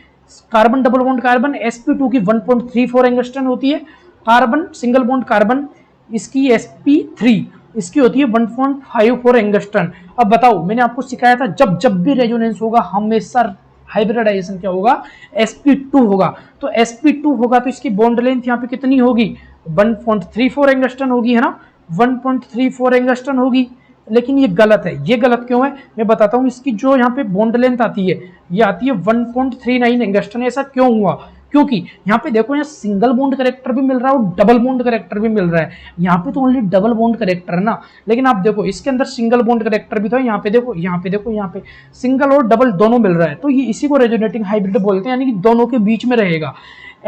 Carbon double bond carbon sp2 की 1.34 एंगस्ट्रॉन होती है। कार्बन सिंगल बॉन्ड कार्बन इसकी sp3 इसकी होती है 1.54 एंगस्ट्रॉन। अब बताओ, मैंने आपको सिखाया था जब भी रेजोनेंस होगा हमेशा हाइब्रिडाइजेशन क्या होगा? sp2 होगा। तो sp2 होगा तो इसकी बॉन्ड लेंथ यहाँ पे कितनी होगी? 1.34 एंगस्ट्रॉन होगी, है ना। 1.34 एंगस्ट्रॉन होगी। लेकिन ये गलत है। ये गलत क्यों है मैं बताता हूँ। इसकी जो यहाँ पे बॉन्ड लेंथ आती है ये आती है 1.39 एंगस्ट्रॉन। ऐसा क्यों हुआ? क्योंकि यहाँ पे देखो, यहाँ सिंगल बॉन्ड करेक्टर भी मिल रहा है और डबल बॉन्ड करेक्टर भी मिल रहा है। यहाँ पे तो ओनली डबल बॉन्ड करेक्टर है ना, लेकिन आप देखो इसके अंदर सिंगल बॉन्ड करेक्टर भी था। यहाँ पे देखो, यहाँ पे देखो, यहाँ पे सिंगल और डबल दोनों मिल रहा है। तो ये इसी को रेजोनेटिंग हाइब्रिड बोलते हैं, यानी कि दोनों के बीच में रहेगा।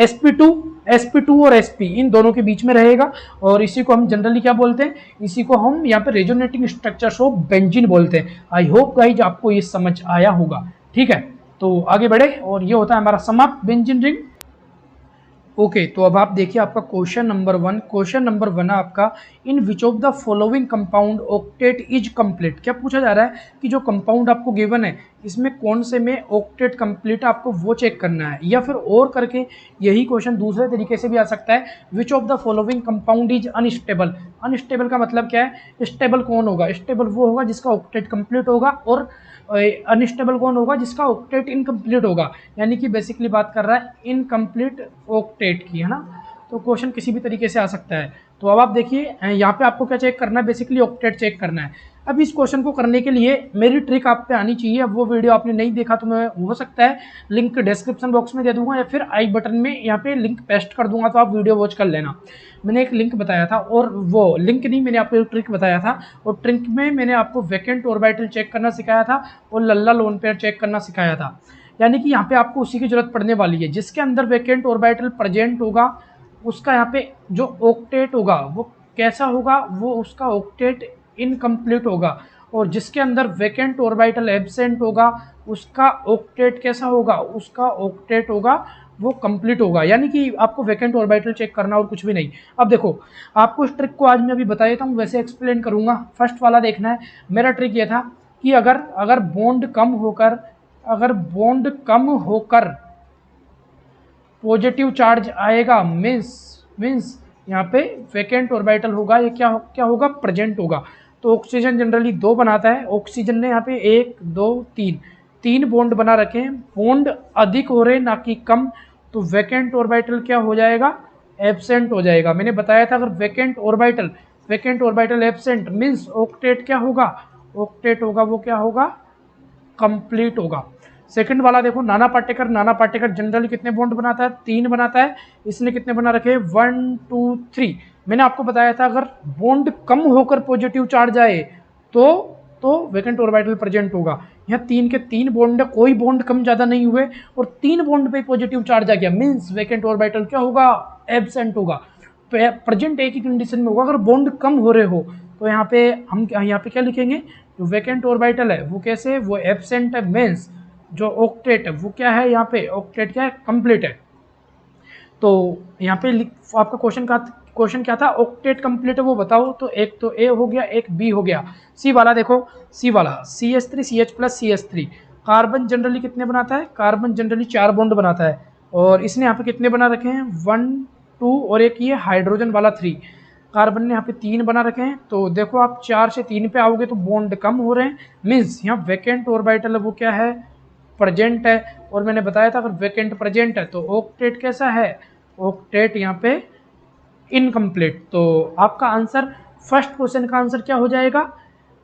sp2 और sp इन दोनों के बीच में रहेगा। और इसी को हम जनरली क्या बोलते हैं? इसी को हम यहाँ पे रेजोनेटिंग स्ट्रक्चर्स ऑफ बेंजीन बोलते हैं। आई होप गाइज आपको ये समझ आया होगा। ठीक है, तो आगे बढ़े। और ये होता है हमारा समाप्त बेंजीन रिंग। ओके, तो अब आप देखिए आपका क्वेश्चन नंबर 1। क्वेश्चन नंबर 1 है आपका, in which of the following compound octet is complete. क्या पूछा जा रहा है कि जो कंपाउंड आपको गिवन है इसमें कौन से में ऑक्टेट कंप्लीट, आपको वो चेक करना है। या फिर और करके यही क्वेश्चन दूसरे तरीके से भी आ सकता है, विच of the following compound is unstable. Unstable का मतलब क्या है? स्टेबल कौन होगा? स्टेबल वो होगा जिसका ऑक्टेट कंप्लीट होगा, और अनस्टेबल कौन होगा? जिसका ऑक्टेट इनकम्प्लीट होगा। यानी कि बेसिकली बात कर रहा है इनकम्प्लीट ऑक्टेट की, है ना। तो क्वेश्चन किसी भी तरीके से आ सकता है। तो अब आप देखिए यहाँ पे आपको क्या चेक करना है? बेसिकली ऑक्टेट चेक करना है। अब इस क्वेश्चन को करने के लिए मेरी ट्रिक आप पे आनी चाहिए। अब वो वीडियो आपने नहीं देखा तो मैं हो सकता है लिंक डिस्क्रिप्शन बॉक्स में दे दूंगा या फिर आई बटन में यहाँ पे लिंक पेस्ट कर दूंगा, तो आप वीडियो वॉच कर लेना। मैंने एक लिंक बताया था, और वो लिंक नहीं, मैंने आपको एक ट्रिक बताया था। और ट्रिक में मैंने आपको वैकेंट ऑर्बिटल चेक करना सिखाया था और लल्ला लोन पेयर चेक करना सिखाया था। यानी कि यहाँ पे आपको उसी की जरूरत पड़ने वाली है। जिसके अंदर वैकेंट ऑर्बिटल प्रेजेंट होगा उसका यहाँ पे जो ऑक्टेट होगा वो कैसा होगा? वो उसका ऑक्टेट इनकम्प्लीट होगा। और जिसके अंदर वैकेंट ऑर्बिटल एब्सेंट होगा उसका ऑक्टेट कैसा होगा? उसका ऑक्टेट होगा वो कंप्लीट होगा। यानी कि आपको वैकेंट ऑर्बिटल चेक करना और कुछ भी नहीं। अब देखो, आपको इस ट्रिक को आज मैं अभी बता देता हूँ, वैसे एक्सप्लेन करूँगा। फर्स्ट वाला देखना है। मेरा ट्रिक ये था कि अगर बॉन्ड कम होकर पॉजिटिव चार्ज आएगा, मीन्स यहाँ पे वैकेंट ऑर्बिटल होगा, ये क्या होगा? प्रेजेंट होगा। तो ऑक्सीजन जनरली 2 बनाता है। ऑक्सीजन ने यहाँ पे 1 2 3 बॉन्ड बना रखे हैं। बॉन्ड अधिक हो रहे ना कि कम, तो वैकेंट ऑर्बिटल क्या हो जाएगा? एब्सेंट हो जाएगा। मैंने बताया था अगर vacant orbital absent means octet क्या होगा? ऑक्टेट होगा वो क्या होगा? कंप्लीट होगा। सेकंड वाला देखो, नाना पार्टिकल जनरली कितने बॉन्ड बनाता है? 3 बनाता है। इसने कितने बना रखे? 1 2 3। मैंने आपको बताया था अगर बॉन्ड कम होकर पॉजिटिव चार्ज आए तो वैकेंट ऑर्बिटल प्रेजेंट होगा। यहाँ 3 के 3 बॉन्ड है, कोई बॉन्ड कम ज़्यादा नहीं हुए और 3 बॉन्ड पे पॉजिटिव चार्ज आ गया, मीन्स वैकेंट ऑर्बिटल क्या होगा? एब्सेंट होगा। प्रेजेंट एक ही कंडीशन में होगा, अगर बॉन्ड कम हो रहे हो तो यहाँ पे हम यहाँ पे क्या लिखेंगे? जो वैकेंट ऑर्बिटल है वो कैसे? वो एब्सेंट है, मीन्स जो ऑक्टेट है वो क्या है? यहाँ पे ऑक्टेट क्या है? कंप्लीट है। तो यहाँ पे आपका क्वेश्चन का क्वेश्चन क्या था, ऑक्टेट कंप्लीट है वो बताओ। तो एक तो ए हो गया, एक बी हो गया। सी वाला देखो, सी वाला CH3 CH plus CH3, carbon generally कितने बनाता है, कार्बन जनरली 4 बॉन्ड बनाता है। और इसने यहाँ पे कितने बना रखे हैं, 1 2 और एक ये हाइड्रोजन वाला 3, कार्बन ने यहाँ पे 3 बना रखे हैं। तो देखो आप 4 से 3 पे आओगे तो बॉन्ड कम हो रहे हैं, मीन्स यहाँ वैकेंट ऑर्बिटल वो क्या है, प्रेजेंट है। और मैंने बताया था अगर वैकेंट प्रेजेंट है तो ऑक्टेट कैसा है, ऑक्टेट यहाँ पे इनकम्प्लीट। तो आपका आंसर, फर्स्ट क्वेश्चन का आंसर क्या हो जाएगा,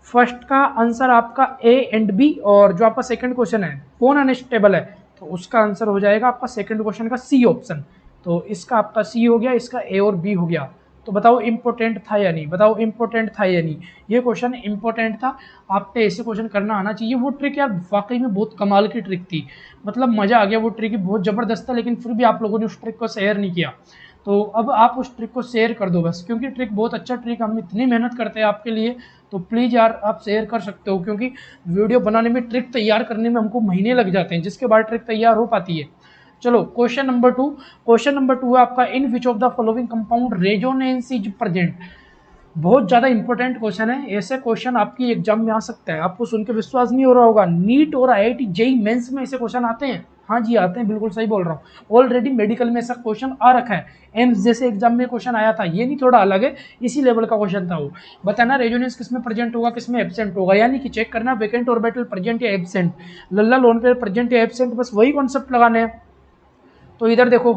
फर्स्ट का आंसर आपका ए एंड बी, और जो आपका सेकंड क्वेश्चन है कौन अनस्टेबल है, तो उसका आंसर हो जाएगा आपका सेकंड क्वेश्चन का सी ऑप्शन। तो इसका आपका सी हो गया, इसका ए और बी हो गया। तो बताओ इंपॉर्टेंट था या नहीं, बताओ इंपॉर्टेंट था या नहीं, ये क्वेश्चन इंपॉर्टेंट था। आप पे ऐसे क्वेश्चन करना आना चाहिए। वो ट्रिक यार वाकई में बहुत कमाल की ट्रिक थी, मतलब मज़ा आ गया, वो ट्रिक बहुत ज़बरदस्त था, लेकिन फिर भी आप लोगों ने उस ट्रिक को शेयर नहीं किया। तो अब आप उस ट्रिक को शेयर कर दो बस, क्योंकि ट्रिक बहुत अच्छा ट्रिक, हम इतनी मेहनत करते हैं आपके लिए। तो प्लीज़ यार आप शेयर कर सकते हो, क्योंकि वीडियो बनाने में, ट्रिक तैयार करने में हमको महीने लग जाते हैं, जिसके बाद ट्रिक तैयार हो पाती है। चलो क्वेश्चन नंबर 2, क्वेश्चन नंबर 2 है आपका, in which of the following compound resonance is present. बहुत ज़्यादा इंपॉर्टेंट क्वेश्चन है, ऐसे क्वेश्चन आपकी एग्जाम में आ सकता है। आपको सुन के विश्वास नहीं हो रहा होगा, नीट और IIT JEE मेंस में ऐसे क्वेश्चन आते हैं। हाँ जी आते हैं, बिल्कुल सही बोल रहा हूँ। ऑलरेडी मेडिकल में ऐसा क्वेश्चन आ रखा है, एम्स जैसे एग्जाम में क्वेश्चन आया था, ये नहीं थोड़ा अलग है, इसी लेवल का क्वेश्चन था वो। बताना रेजोनेंस किस में प्रेजेंट होगा, किस में एब्सेंट होगा, यानी कि चेक करना वैकेंट ऑर्बिटल प्रेजेंट या एब्सेंट, लल्ला लोन पे प्रेजेंट या एब्सेंट, बस वही कॉन्सेप्ट लगाने हैं। तो इधर देखो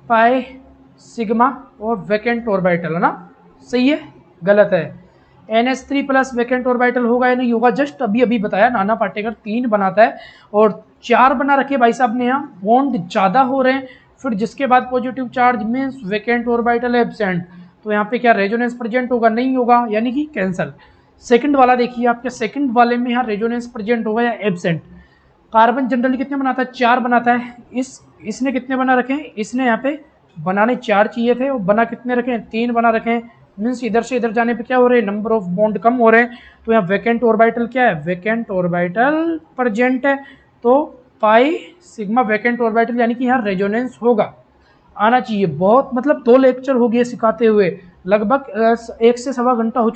पाई सिग्मा और वैकेंट ऑर्बिटल है ना, सही है गलत है, NH3 प्लस वैकेंट ऑर्बिटल होगा या नहीं होगा, जस्ट अभी अभी बताया नाना पाटेकर 3 बनाता है और 4 बना रखे भाई साहब ने, यहाँ बॉन्ड ज़्यादा हो रहे हैं। फिर जिसके बाद positive charge means vacant orbital absent, तो यहाँ पे क्या रेजोनेंस प्रेजेंट होगा, नहीं होगा, यानी कि कैंसल। सेकंड वाला देखिए आपके, सेकंड वाले में यहाँ रेजोनेंस प्रेजेंट होगा या एब्सेंट। कार्बन जनरली कितने बनाता है, 4 बनाता है, इसने कितने बना रखे हैं, इसने यहाँ पे बनाने 4 चाहिए थे और बना कितने रखे हैं, 3 बना रखे हैं। मीन्स इधर से इधर जाने पे क्या हो रहे हैं, नंबर ऑफ बॉन्ड कम हो रहे हैं। तो यहाँ वैकेंट ऑर्बिटल क्या है, वैकेंट ऑर्बिटल प्रेजेंट है। तो पाई सिग्मा वैकेंट ऑर्बिटल, यानी कि यहाँ रेजोनेंस होगा, आना चाहिए। बहुत मतलब 2 लेक्चर हो गए सिखाते हुए, लगभग 1 से सवा घंटा हो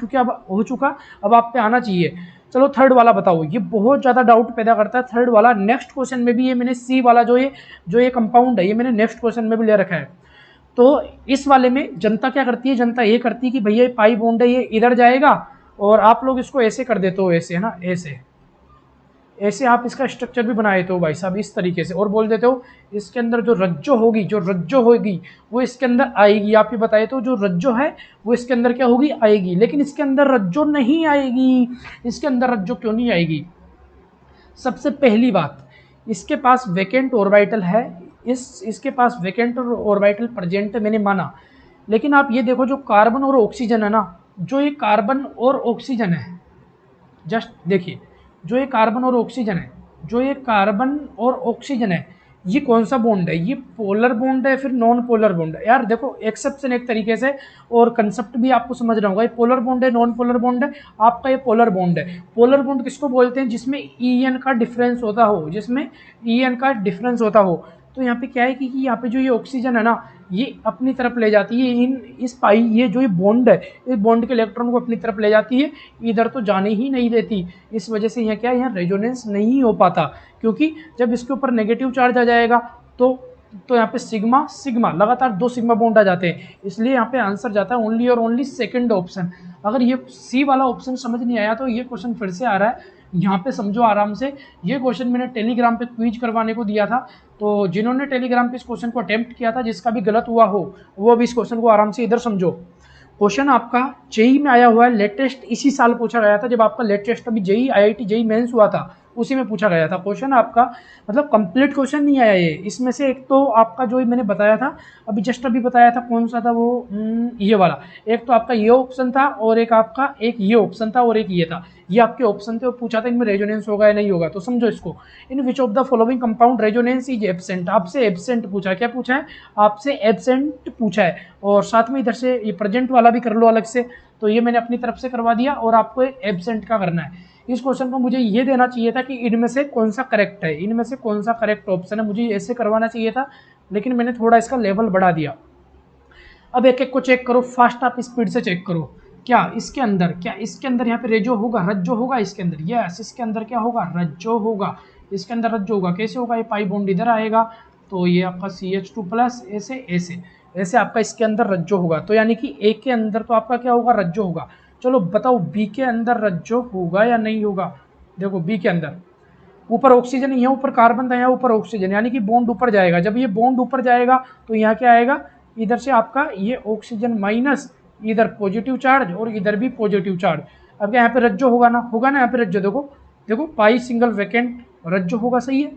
चुका, अब आप पे आना चाहिए। चलो थर्ड वाला बताओ, ये बहुत ज़्यादा डाउट पैदा करता है थर्ड वाला। नेक्स्ट क्वेश्चन में भी ये मैंने सी वाला जो ये कंपाउंड है, ये मैंने नेक्स्ट क्वेश्चन में भी ले रखा है। तो इस वाले में जनता क्या करती है, जनता ये करती है कि भैया ये पाई बॉन्ड है, ये इधर जाएगा और आप लोग इसको ऐसे कर देते हो, ऐसे है ना, ऐसे आप इसका स्ट्रक्चर भी बना देते हो भाई साहब इस तरीके से, और बोल देते हो इसके अंदर जो रज्जो होगी वो इसके अंदर आएगी। आप ये बताए तो जो रज्जो है वो इसके अंदर क्या होगी, आएगी, लेकिन इसके अंदर रज्जो नहीं आएगी। इसके अंदर रज्जो क्यों नहीं आएगी, सबसे पहली बात, इसके पास वैकेंट ऑर्बिटल है, इसके पास वैकेंट ऑर्बिटल प्रेजेंट है, मैंने माना। लेकिन आप ये देखो जो कार्बन और ऑक्सीजन है ना, जो ये कार्बन और ऑक्सीजन है, जस्ट देखिए, जो ये कार्बन और ऑक्सीजन है, जो ये कार्बन और ऑक्सीजन है, ये कौन सा बॉन्ड है, ये पोलर बॉन्ड है फिर नॉन पोलर बॉन्ड है। यार देखो एक्सेप्शन एक तरीके से, और कंसेप्ट भी आपको समझना होगा, ये पोलर बॉन्ड है नॉन पोलर बॉन्ड है, आपका ये पोलर बॉन्ड है। पोलर बॉन्ड किसको बोलते हैं, जिसमें EN का डिफरेंस होता हो, जिसमें EN का डिफरेंस होता हो। तो यहाँ पे क्या है कि यहाँ पे जो ये ऑक्सीजन है ना, ये अपनी तरफ ले जाती है इस पाई, ये जो ये बॉन्ड है, इस बॉन्ड के इलेक्ट्रॉन को अपनी तरफ ले जाती है, इधर तो जाने ही नहीं देती। इस वजह से यहाँ क्या है, यहाँ रेजोनेंस नहीं हो पाता, क्योंकि जब इसके ऊपर नेगेटिव चार्ज आ जाएगा तो यहाँ पे सिग्मा लगातार 2 सिग्मा बॉन्ड आ जाते हैं, इसलिए यहाँ पे आंसर जाता है ओनली और ओनली सेकंड ऑप्शन। अगर ये सी वाला ऑप्शन समझ नहीं आया तो ये क्वेश्चन फिर से आ रहा है, यहाँ पे समझो आराम से। ये क्वेश्चन मैंने टेलीग्राम पे क्विज करवाने को दिया था, तो जिन्होंने टेलीग्राम पे इस क्वेश्चन को अटेम्प्ट किया था, जिसका भी गलत हुआ हो वो अभी इस क्वेश्चन को आराम से इधर समझो। क्वेश्चन आपका JEE में आया हुआ है, लेटेस्ट इसी साल पूछा गया था, जब आपका लेटेस्ट अभी JEE IIT JEE मेंस हुआ था उसी में पूछा गया था क्वेश्चन आपका। मतलब कंप्लीट क्वेश्चन नहीं आया ये, इसमें से एक तो आपका जो मैंने बताया था अभी, जस्ट अभी बताया था, कौन सा था वो, ये वाला। एक तो आपका ये ऑप्शन था और एक आपका एक ये ऑप्शन था और एक ये था, ये आपके ऑप्शन थे और पूछा था इनमें रेजोनेंस होगा या नहीं होगा। तो समझो इसको, in which of the following compound resonance is absent, आपसे एब्सेंट पूछा है, क्या पूछा है, आपसे एब्सेंट पूछा है, और साथ में इधर से ये प्रेजेंट वाला भी कर लो अलग से। तो ये मैंने अपनी तरफ से करवा दिया और आपको एब्सेंट का करना है। इस क्वेश्चन को मुझे ये देना चाहिए था कि इनमें से कौन सा करेक्ट है, इनमें से कौन सा करेक्ट ऑप्शन है, मुझे ऐसे करवाना चाहिए था, लेकिन मैंने थोड़ा इसका लेवल बढ़ा दिया। अब एक एक को चेक करो, फास्ट आप स्पीड से चेक करो। क्या इसके अंदर यहाँ पे रेजो होगा, रज्जो होगा इसके अंदर? यस, इसके अंदर क्या होगा? रज्जो होगा। इसके अंदर रज्जो होगा। कैसे होगा? ये पाई बॉन्ड इधर आएगा तो ये आपका CH2+ ऐसे आपका इसके अंदर रज्जो होगा। तो यानी कि ए के अंदर तो आपका क्या होगा? रज्जो होगा। चलो बताओ बी के अंदर रज्जो होगा या नहीं होगा? देखो बी के अंदर ऊपर ऑक्सीजन, यहाँ ऊपर कार्बन था, यहाँ ऊपर ऑक्सीजन, यानी कि बॉन्ड ऊपर जाएगा। जब ये बॉन्ड ऊपर जाएगा तो यहाँ क्या आएगा? इधर से आपका ये ऑक्सीजन माइनस, इधर पॉजिटिव चार्ज और इधर भी पॉजिटिव चार्ज। अब क्या यहाँ पे रज्जो होगा ना? होगा ना यहाँ पे रज्जो? देखो पाई सिंगल वैकेंट रज्जो होगा। सही है,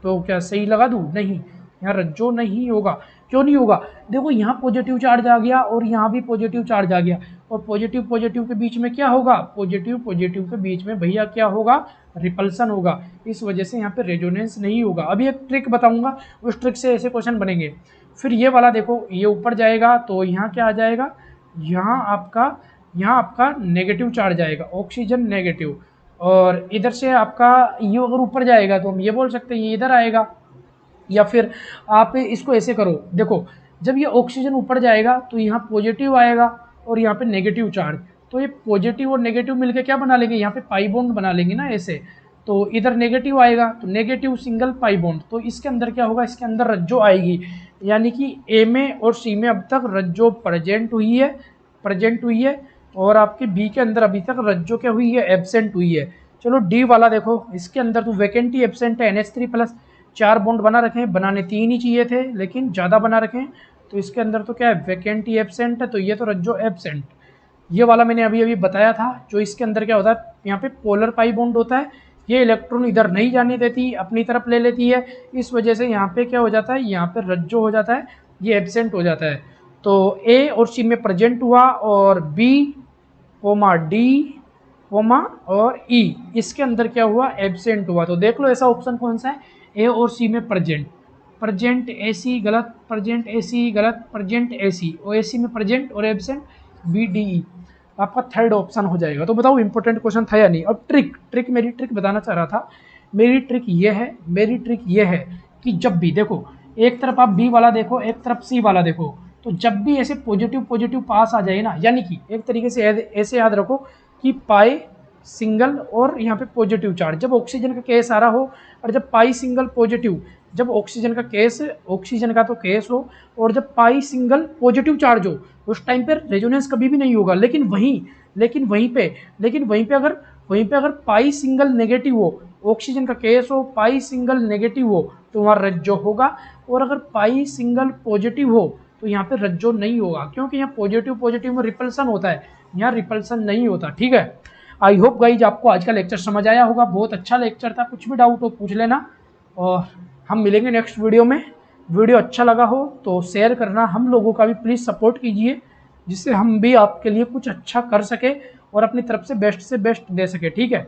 तो क्या सही लगा दूँ? नहीं, यहाँ रज्जो नहीं होगा। क्यों नहीं होगा? देखो यहाँ पॉजिटिव चार्ज आ गया और यहाँ भी पॉजिटिव चार्ज आ गया, और पॉजिटिव के बीच में क्या होगा? पॉजिटिव के बीच में भैया क्या होगा? रिपल्सन होगा। इस वजह से यहाँ पे रेजोनेंस नहीं होगा। अभी एक ट्रिक बताऊंगा, उस ट्रिक से ऐसे क्वेश्चन बनेंगे। फिर ये वाला देखो, ये ऊपर जाएगा तो यहाँ क्या आ जाएगा? यहाँ आपका नेगेटिव चार्ज आएगा, ऑक्सीजन नेगेटिव। और इधर से आपका ये अगर ऊपर जाएगा तो हम ये बोल सकते हैं ये इधर आएगा। या फिर आप इसको ऐसे करो, देखो जब ये ऑक्सीजन ऊपर जाएगा तो यहाँ पॉजिटिव आएगा और यहाँ पे नेगेटिव चार्ज, तो ये पॉजिटिव और नेगेटिव मिलके क्या बना लेंगे? यहाँ पे पाई बॉन्ड बना लेंगे ना ऐसे। तो इधर नेगेटिव आएगा तो नेगेटिव सिंगल पाई बॉन्ड, तो इसके अंदर क्या होगा? इसके अंदर रज्जो आएगी। यानी कि ए में और सी में अब तक रज्जो प्रेजेंट हुई है, और आपके बी के अंदर अभी तक रज्जो क्या हुई है? एब्सेंट हुई है। चलो डी वाला देखो, इसके अंदर तो वैकेंट ही एब्सेंट है। NH3+, 4 बॉन्ड बना रखे हैं, बनाने 3 ही चाहिए थे लेकिन ज़्यादा बना रखे हैं, तो इसके अंदर तो क्या है? वैकेंट ही एब्सेंट है, तो ये तो रज्जो एब्सेंट। ये वाला मैंने अभी बताया था, जो इसके अंदर क्या होता है? यहाँ पे पोलर पाई बॉन्ड होता है, ये इलेक्ट्रॉन इधर नहीं जाने देती, अपनी तरफ ले लेती है। इस वजह से यहाँ पे क्या हो जाता है? यहाँ पे रज्जो हो जाता है, ये एब्सेंट हो जाता है। तो ए और सी में प्रेजेंट हुआ, और बी डी और ई इसके अंदर क्या हुआ? एब्सेंट हुआ। तो देख लो ऐसा ऑप्शन कौन सा है? ए और सी में प्रेजेंट AC गलत, प्रेजेंट AC गलत, प्रेजेंट AC, और AC में प्रेजेंट और एब्सेंट BDE आपका थर्ड ऑप्शन हो जाएगा। तो बताओ इंपॉर्टेंट क्वेश्चन था या नहीं? अब मेरी ट्रिक बताना चाह रहा था। मेरी ट्रिक ये है कि जब भी देखो, एक तरफ आप बी वाला देखो, एक तरफ सी वाला देखो, तो जब भी ऐसे पॉजिटिव पास आ जाए ना, यानी कि एक तरीके से ऐसे याद रखो कि पाई सिंगल और यहाँ पे पॉजिटिव चार्ज, जब ऑक्सीजन का केस आ रहा हो, और जब पाई सिंगल पॉजिटिव, जब ऑक्सीजन का तो केस हो, और जब पाई सिंगल पॉजिटिव चार्ज हो, उस टाइम पे रेजोनेंस कभी भी नहीं होगा। लेकिन वहीं पे अगर पाई सिंगल नेगेटिव हो, ऑक्सीजन का केस हो, पाई सिंगल नेगेटिव हो, तो वहाँ रज्जो होगा। और अगर पाई सिंगल पॉजिटिव हो तो यहाँ पे रज्जो नहीं होगा, क्योंकि यहाँ पॉजिटिव में रिपल्सन होता है, यहाँ रिपल्सन नहीं होता। ठीक है, आई होप गाइज आपको आज का लेक्चर समझ आया होगा। बहुत अच्छा लेक्चर था, कुछ भी डाउट हो पूछ लेना, और हम मिलेंगे नेक्स्ट वीडियो में। वीडियो अच्छा लगा हो तो शेयर करना, हम लोगों का भी प्लीज़ सपोर्ट कीजिए, जिससे हम भी आपके लिए कुछ अच्छा कर सके और अपनी तरफ से बेस्ट दे सके। ठीक है,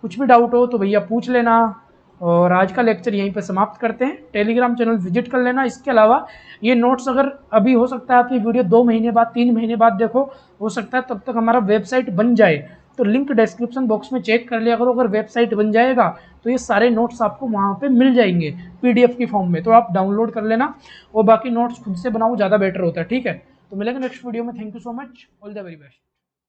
कुछ भी डाउट हो तो भैया पूछ लेना। और आज का लेक्चर यहीं पे समाप्त करते हैं। टेलीग्राम चैनल विजिट कर लेना। इसके अलावा ये नोट्स अगर अभी हो सकता है आपकी वीडियो 2 महीने बाद 3 महीने बाद देखो, हो सकता है तब तक हमारा वेबसाइट बन जाए, तो लिंक डिस्क्रिप्शन बॉक्स में चेक कर लिया करो। अगर वेबसाइट बन जाएगा तो ये सारे नोट्स आपको वहाँ पे मिल जाएंगे PDF की फॉर्म में, तो आप डाउनलोड कर लेना, और बाकी नोट्स खुद से बनाओ, ज़्यादा बेटर होता है। ठीक है, तो मिलेंगे नेक्स्ट वीडियो में। Thank you so much, all the very best.